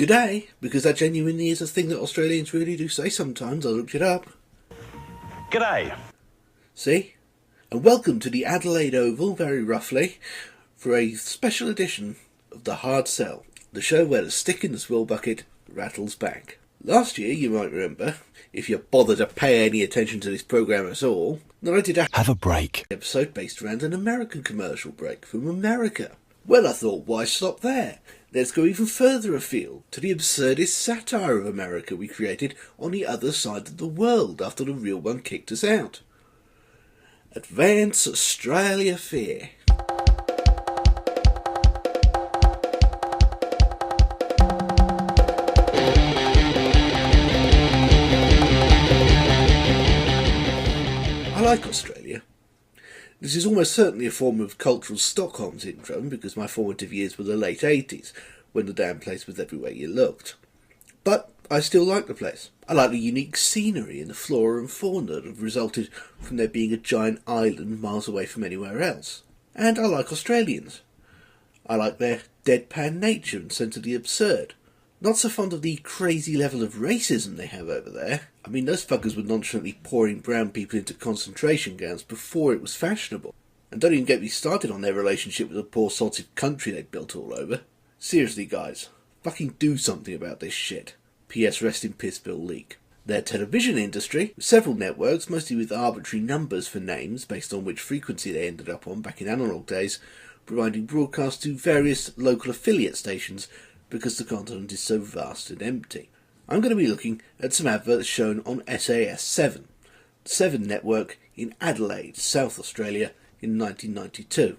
G'day, because that genuinely is a thing that Australians really do say sometimes. I looked it up. G'day. See? And welcome to the Adelaide Oval, very roughly, for a special edition of The Hard Sell, the show where the stick in the swill-bucket rattles back. Last year, you might remember, if you bother to pay any attention to this programme at all, that I did a Have a break. episode based around an American commercial break from America. Well, I thought, why stop there? Let's go even further afield, to the absurdist satire of America we created on the other side of the world after the real one kicked us out. Advance Australia Fair. I like Australia. This is almost certainly a form of cultural Stockholm syndrome because my formative years were the late 80s, when the damn place was everywhere you looked. But I still like the place. I like the unique scenery and the flora and fauna that have resulted from there being a giant island miles away from anywhere else. And I like Australians. I like their deadpan nature and sense of the absurd. Not so fond of the crazy level of racism they have over there. I mean, those fuckers were nonchalantly pouring brown people into concentration camps before it was fashionable. And don't even get me started on their relationship with the poor salted country they built all over. Seriously, guys, fucking do something about this shit. P.S. Rest in piss Bill Leak. Their television industry, with several networks, mostly with arbitrary numbers for names based on which frequency they ended up on back in analogue days, providing broadcasts to various local affiliate stations because the continent is so vast and empty. I'm going to be looking at some adverts shown on SAS 7, the 7 network in Adelaide, South Australia, in 1992.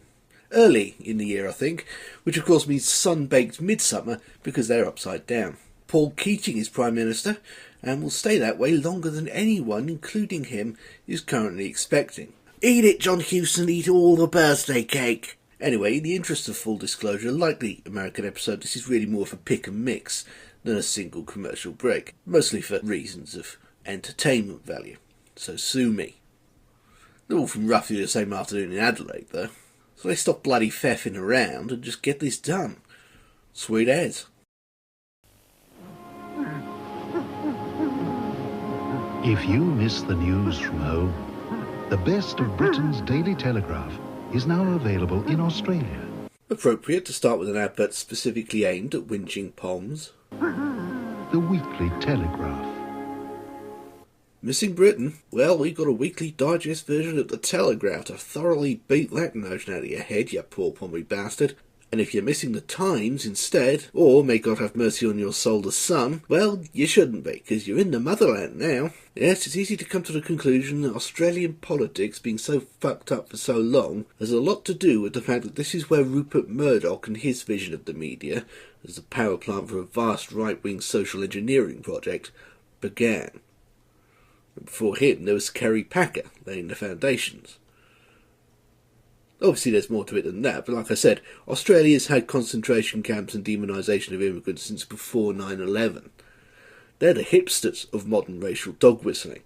Early in the year, I think, which of course means sun-baked midsummer because they're upside down. Paul Keating is Prime Minister and will stay that way longer than anyone, including him, is currently expecting. Eat it, John Hewson, eat all the birthday cake! Anyway, in the interest of full disclosure, like the American episode, this is really more of a pick and mix than a single commercial break, mostly for reasons of entertainment value. So sue me. They're all from roughly the same afternoon in Adelaide, though, so they stop bloody feffing around and just get this done. Sweet as. If you miss the news from home, the best of Britain's Daily Telegraph is now available in Australia. Appropriate to start with an advert specifically aimed at whinging Poms. The Weekly Telegraph. Missing Britain? Well, we've got a weekly digest version of the Telegraph to thoroughly beat that notion out of your head, you poor pommy bastard. And if you're missing the Times instead, or may God have mercy on your soul, the Sun, well, you shouldn't be, because you're in the motherland now. Yes, it's easy to come to the conclusion that Australian politics, being so fucked up for so long, has a lot to do with the fact that this is where Rupert Murdoch and his vision of the media, as the power plant for a vast right-wing social engineering project, began. And before him, there was Kerry Packer, laying the foundations. Obviously there's more to it than that, but like I said, Australia's had concentration camps and demonisation of immigrants since before 9/11. They're the hipsters of modern racial dog whistling.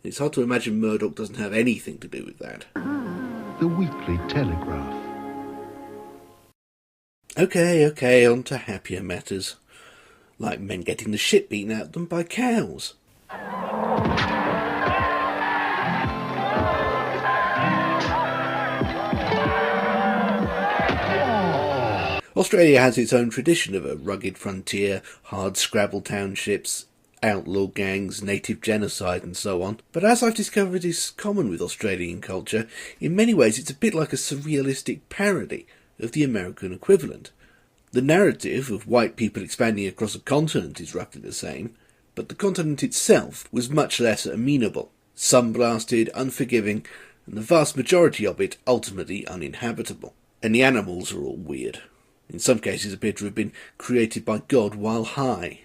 It's hard to imagine Murdoch doesn't have anything to do with that. The Weekly Telegraph. Okay, on to happier matters. Like men getting the shit beaten out of them by cows. Australia has its own tradition of a rugged frontier, hard scrabble townships, outlaw gangs, native genocide and so on. But as I've discovered is common with Australian culture, in many ways it's a bit like a surrealistic parody of the American equivalent. The narrative of white people expanding across a continent is roughly the same, but the continent itself was much less amenable, sun-blasted, unforgiving, and the vast majority of it ultimately uninhabitable. And the animals are all weird. In some cases appear to have been created by God while high.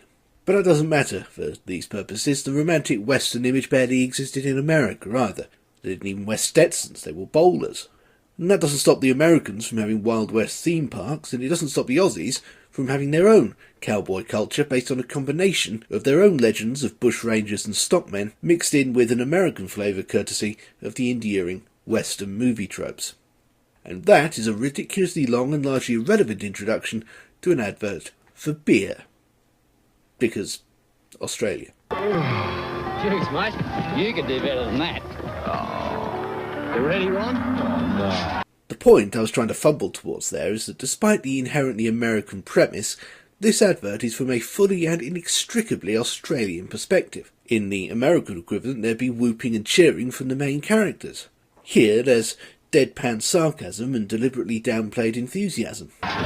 But that doesn't matter for these purposes. The romantic Western image barely existed in America either. They didn't even wear Stetsons, they were bowlers. And that doesn't stop the Americans from having Wild West theme parks, and it doesn't stop the Aussies from having their own cowboy culture based on a combination of their own legends of bushrangers and stockmen mixed in with an American flavour courtesy of the endearing Western movie tropes. And that is a ridiculously long and largely irrelevant introduction to an advert for beer. because Australia. Jeez, mate, you could do better than that. Oh. You ready, Ron? Oh, no. The point I was trying to fumble towards there is that despite the inherently American premise, this advert is from a fully and inextricably Australian perspective. In the American equivalent, there'd be whooping and cheering from the main characters. Here, there's deadpan sarcasm and deliberately downplayed enthusiasm. Come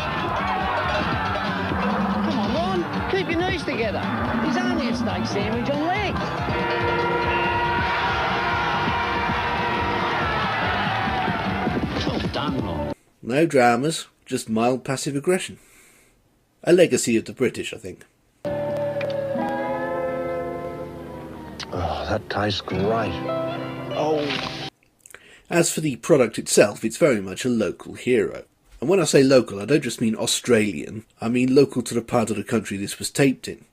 on, Ron, keep your knees together. There's only a steak sandwich on legs. Well done, Ron. No dramas, just mild passive aggression. A legacy of the British, I think. Oh, that tastes great. Oh. As for the product itself, it's very much a local hero. And when I say local, I don't just mean Australian, I mean local to the part of the country this was taped in,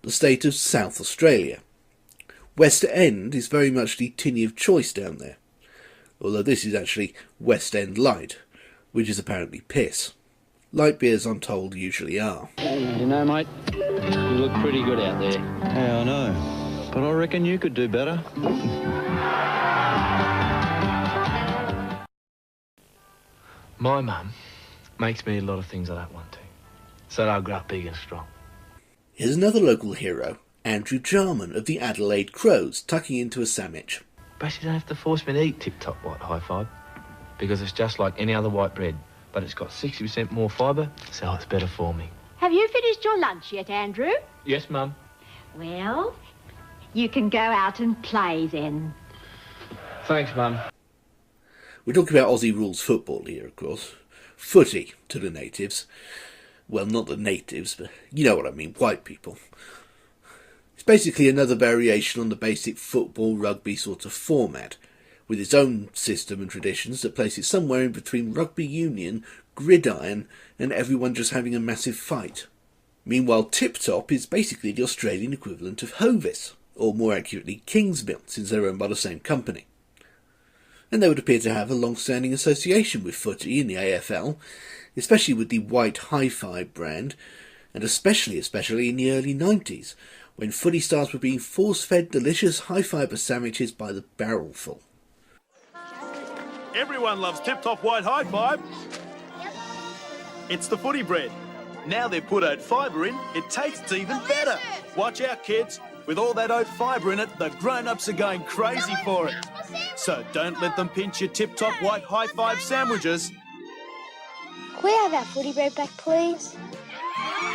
the state of South Australia. West End is very much the tinny of choice down there, although this is actually West End Light, which is apparently piss. Light beers, I'm told, usually are. You know, mate, you look pretty good out there. Yeah, I know, but I reckon you could do better. My mum makes me a lot of things I don't want to, so that I'll grow up big and strong. Here's another local hero, Andrew Jarman of the Adelaide Crows, tucking into a sandwich. But you don't have to force me to eat tip-top white high-five, because it's just like any other white bread, but it's got 60% more fibre, so it's better for me. Have you finished your lunch yet, Andrew? Yes, Mum. Well, you can go out and play then. Thanks, Mum. We're talking about Aussie rules football here, of course. Footy to the natives. Well, not the natives, but you know what I mean, white people. It's basically another variation on the basic football rugby sort of format, with its own system and traditions that place it somewhere in between rugby union, gridiron, and everyone just having a massive fight. Meanwhile, tip-top is basically the Australian equivalent of Hovis, or more accurately Kingsmill, since they're owned by the same company. And they would appear to have a long-standing association with footy in the AFL, especially with the white hi-fi brand, and especially in the early 90s, when footy stars were being force-fed delicious high-fibre sandwiches by the barrelful. Everyone loves tip-top white high five. It's the footy bread. Now they've put oat fibre in, it tastes even better. Watch out, kids. With all that oat fibre in it, the grown-ups are going crazy for it. So don't let them pinch your tip-top white high five sandwiches. Can we have our footy bread back, please?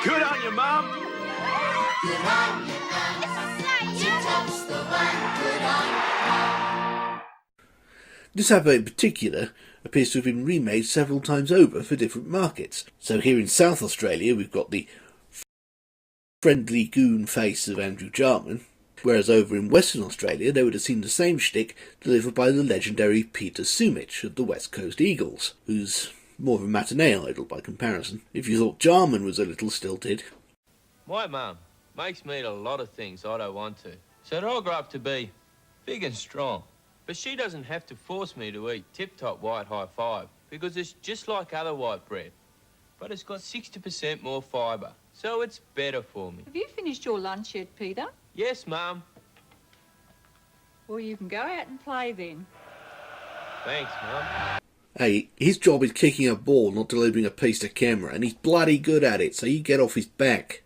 Good on you, Mum. Good on you, Mum. Tip-top's the one. Good on you. This advert in particular appears to have been remade several times over for different markets. So here in South Australia we've got the friendly goon face of Andrew Jarman, whereas over in Western Australia they would have seen the same shtick delivered by the legendary Peter Sumich of the West Coast Eagles, who's more of a matinee idol by comparison, if you thought Jarman was a little stilted. My mum makes me eat a lot of things I don't want to, so that I'll grow up to be big and strong. But she doesn't have to force me to eat tip-top white high-five, because it's just like other white bread. But it's got 60% more fibre, so it's better for me. Have you finished your lunch yet, Peter? Yes, Mum. Well, you can go out and play then. Thanks, Mum. Hey, his job is kicking a ball, not delivering a piece to camera, and he's bloody good at it, so you get off his back.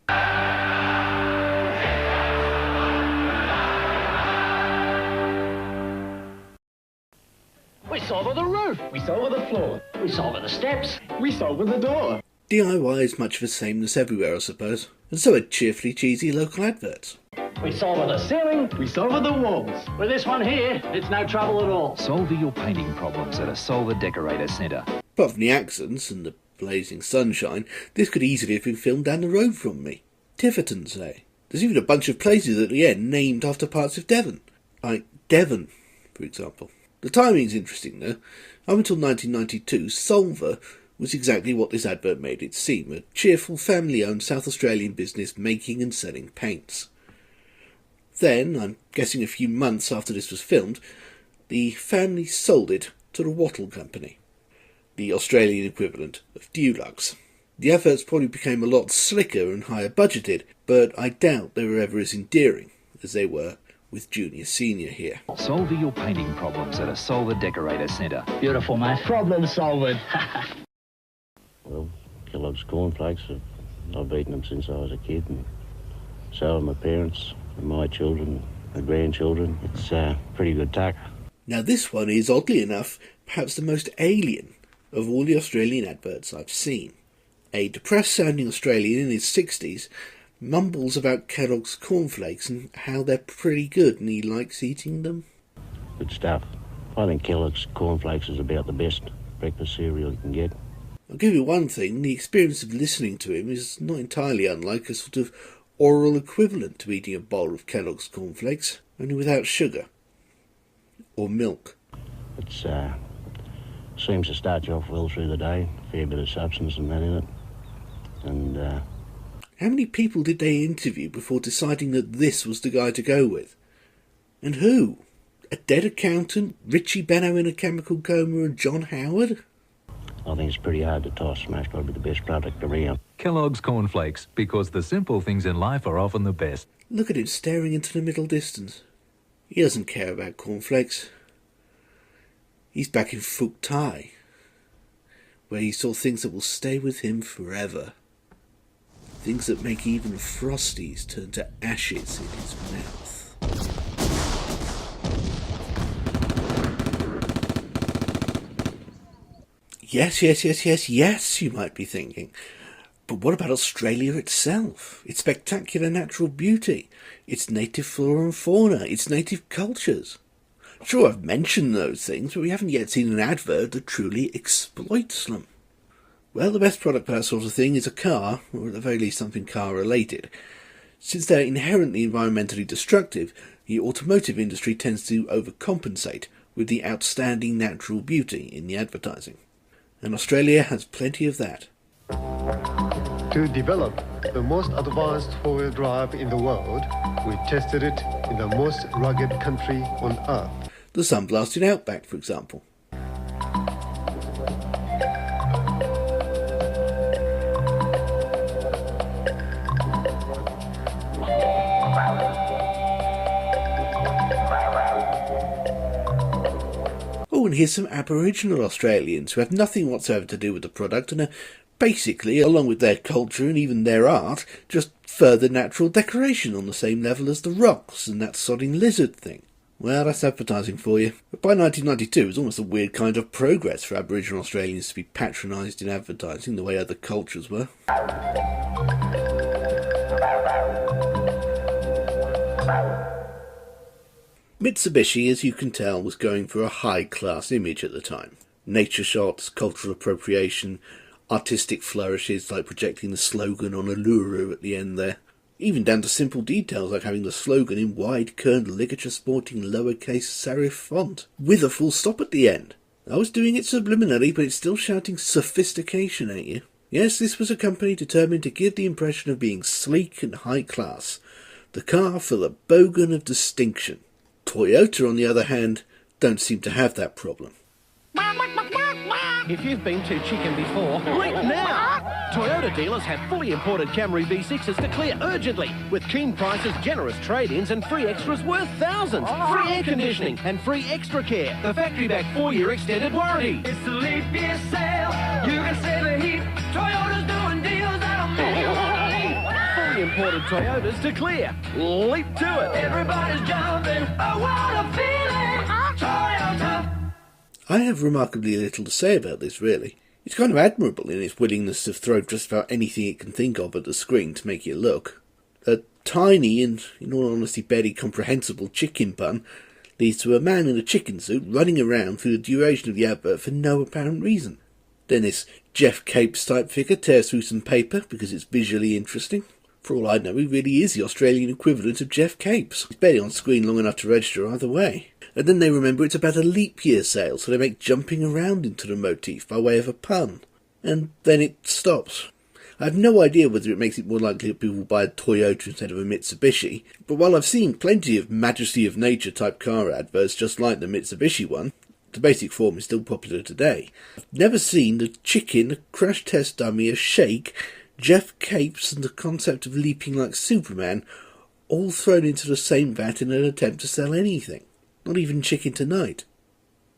We saw over the roof. We saw over the floor. We saw over the steps. We saw over the door. DIY is much of a sameness everywhere, I suppose, and so are cheerfully cheesy local adverts. We saw over the ceiling. We saw over the walls. With this one here, it's no trouble at all. Solve your painting problems at a Solver Decorator Centre. Apart from the accents and the blazing sunshine, this could easily have been filmed down the road from me. Tiverton, say. There's even a bunch of places at the end named after parts of Devon. Like Devon, for example. The timing's interesting, though. Up until 1992, Solver was exactly what this advert made it seem, a cheerful, family-owned South Australian business making and selling paints. Then, I'm guessing a few months after this was filmed, the family sold it to the Wattle Company, the Australian equivalent of Dulux. The adverts probably became a lot slicker and higher budgeted, but I doubt they were ever as endearing as they were with Junior Senior here. Solve your painting problems at a Solver Decorator Centre. Beautiful, mate. Problem solved. Well, Kellogg's cornflakes, I've eaten them since I was a kid, and so have my parents and my children, my grandchildren. It's pretty good tuck. Now this one is, oddly enough, perhaps the most alien of all the Australian adverts I've seen. A depressed-sounding Australian in his 60s mumbles about Kellogg's cornflakes and how they're pretty good and he likes eating them. Good stuff. I think Kellogg's cornflakes is about the best breakfast cereal you can get. I'll give you one thing, the experience of listening to him is not entirely unlike a sort of oral equivalent to eating a bowl of Kellogg's cornflakes, only without sugar. Or milk. It seems to start you off well through the day, a fair bit of substance and that in it. And how many people did they interview before deciding that this was the guy to go with? And who? A dead accountant, Richie Benno in a chemical coma, and John Howard? I think it's pretty hard to toss. Smash got to be the best product around. Kellogg's cornflakes, because the simple things in life are often the best. Look at him staring into the middle distance. He doesn't care about cornflakes. He's back in Footy, where he saw things that will stay with him forever. Things that make even Frosties turn to ashes in his mouth. Yes, you might be thinking. But what about Australia itself? Its spectacular natural beauty, its native flora and fauna, its native cultures. Sure, I've mentioned those things, but we haven't yet seen an advert that truly exploits them. Well, the best product for that sort of thing is a car, or at the very least something car-related. Since they're inherently environmentally destructive, the automotive industry tends to overcompensate with the outstanding natural beauty in the advertising. And Australia has plenty of that. To develop the most advanced four-wheel drive in the world, we tested it in the most rugged country on earth. The sun-blasted outback, for example. Oh, and here's some Aboriginal Australians who have nothing whatsoever to do with the product and are basically, along with their culture and even their art, just further natural decoration on the same level as the rocks and that sodding lizard thing. Well, that's advertising for you. But by 1992, it was almost a weird kind of progress for Aboriginal Australians to be patronised in advertising the way other cultures were. Mitsubishi, as you can tell, was going for a high-class image at the time. Nature shots, cultural appropriation, artistic flourishes like projecting the slogan on Uluru at the end there. Even down to simple details like having the slogan in wide-kerned ligature-sporting lowercase serif font, with a full stop at the end. I was doing it subliminally, but it's still shouting sophistication at you. Yes, this was a company determined to give the impression of being sleek and high-class. The car for the bogan of distinction. Toyota, on the other hand, don't seem to have that problem. If you've been to Chicken before, leap now! Toyota dealers have fully imported Camry V6s to clear urgently, with keen prices, generous trade-ins and free extras worth thousands. Free air conditioning and free extra care. The factory-back 4-year extended warranty. It's the leap year sale. You can save a heap. Toyota's doing deals that'll make you want to leap. Fully imported Toyotas to clear. Leap to it. Everybody's jumping. Oh, what a feeling! Toyota. I have remarkably little to say about this, really. It's kind of admirable in its willingness to throw just about anything it can think of at the screen to make you look. A tiny and, in all honesty, barely comprehensible chicken pun leads to a man in a chicken suit running around through the duration of the advert for no apparent reason. Then this Jeff Capes type figure tears through some paper because it's visually interesting. For all I know, he really is the Australian equivalent of Jeff Capes. He's barely on screen long enough to register either way. And then they remember it's about a leap year sale, so they make jumping around into the motif by way of a pun. And then it stops. I have no idea whether it makes it more likely that people will buy a Toyota instead of a Mitsubishi, but while I've seen plenty of Majesty of Nature type car adverts just like the Mitsubishi one, The basic form is still popular today. I've never seen the chicken, a crash test dummy, a shake, Jeff Capes and the concept of leaping like Superman all thrown into the same vat in an attempt to sell anything. Not even Chicken Tonight.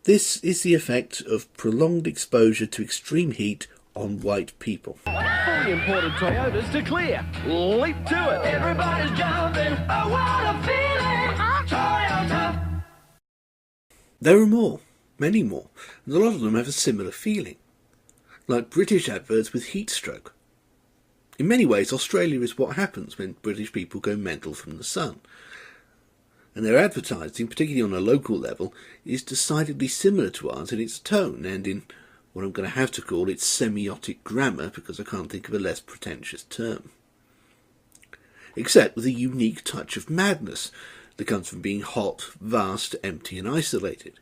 This is the effect of prolonged exposure to extreme heat on white people. Fully imported Toyotas to clear. Leap to it. Everybody's jumping. Oh, what a feeling. Toyota. There are more, many more, and a lot of them have a similar feeling. Like British adverts with heat stroke. In many ways, Australia is what happens when British people go mental from the sun. And their advertising, particularly on a local level, is decidedly similar to ours in its tone and in what I'm going to have to call its semiotic grammar, because I can't think of a less pretentious term. Except with a unique touch of madness that comes from being hot, vast, empty and isolated.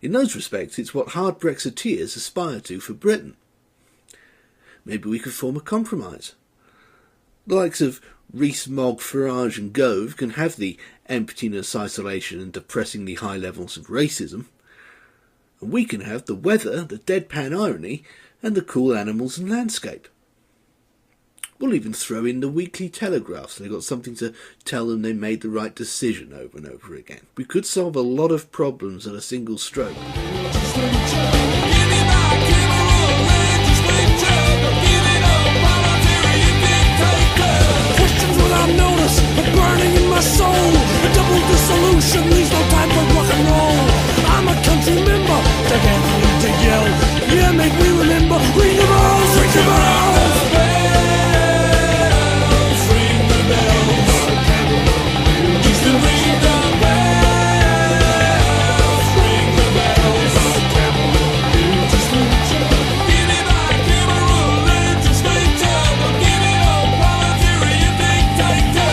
In those respects, it's what hard Brexiteers aspire to for Britain. Maybe we could form a compromise. The likes of Rees, Mogg, Farage and Gove can have the emptiness, isolation and depressingly high levels of racism. And we can have the weather, the deadpan irony and the cool animals and landscape. We'll even throw in the Weekly Telegraph so they've got something to tell them they made the right decision over and over again. We could solve a lot of problems at a single stroke. Questions without notice are burning in my soul. A double dissolution leaves no time for rock and roll. I'm a country member, together we need to yell. Yeah, make me remember. Ring the bells, ring the bells. Ring the bells. Used to ring the bells. Ring the bells. Give it back, Cameroon, legislature. Give it up, parliamentarian dictator.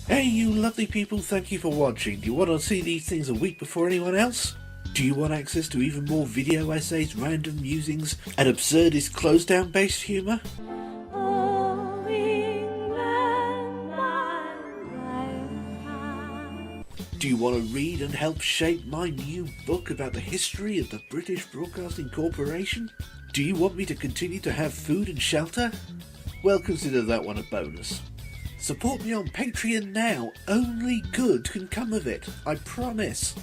Hey you lovely people, thank you for watching. Do you want to see these things a week before anyone else? Do you want access to even more video essays, random musings, and absurdist close-down based humour? Do you want to read and help shape my new book about the history of the British Broadcasting Corporation? Do you want me to continue to have food and shelter? Well, consider that one a bonus. Support me on Patreon now. Only good can come of it. I promise.